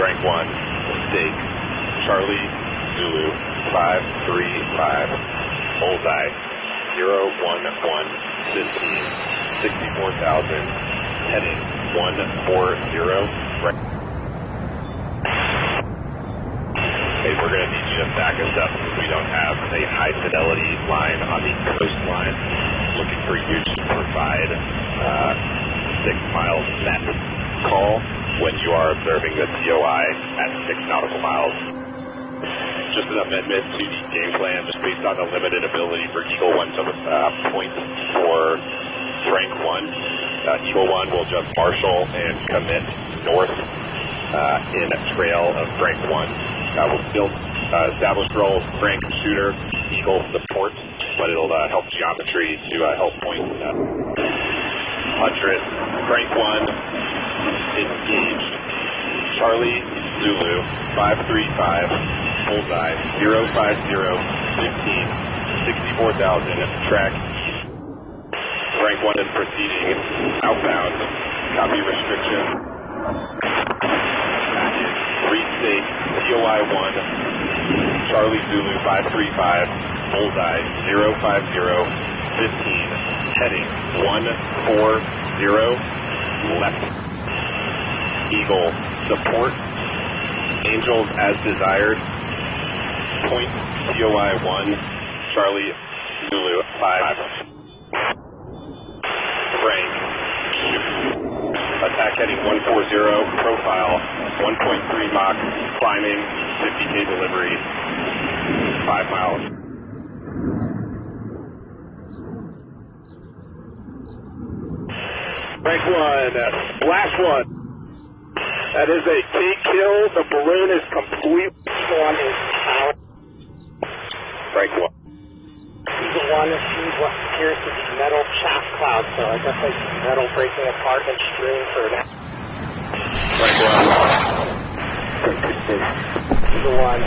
Rank 1, mistake. Charlie, Zulu, 535, bullseye, 011, 15, 64,000, heading 140, right. Okay, we're going to need you to back us up because we don't have a high fidelity line on the coastline. Looking for you to provide 6 miles net call when you are observing the COI at 6 nautical miles. Just an amendment to the game plan, just based on the limited ability for Eagle 1 to point for Frank 1. Eagle 1 will just marshal and commit north in trail of Frank 1. We'll still establish role Frank shooter, Eagle support, but it'll help geometry to help point. Huntress, Frank 1, engaged. Charlie, Zulu, 535, bullseye, 050, 15, 64,000, track east. Frank 1 is proceeding outbound, copy restriction. Restate, COI 1, Charlie Zulu 535, bullseye 050, 15, heading 140, left. Eagle, support, Angels as desired, point COI 1, Charlie Zulu 5. Frank, shoot. Attack heading 140, profile 1.3 Mach, climbing, 50K delivery, 5 miles. Frank 1, Splash 1. That is a K kill. The balloon is completely on his power. Frank 1. Eagle 1 sees what appears to be metal chaff clouds, so I guess like metal breaking apart and strewn for that. Frank 1. Eagle 1.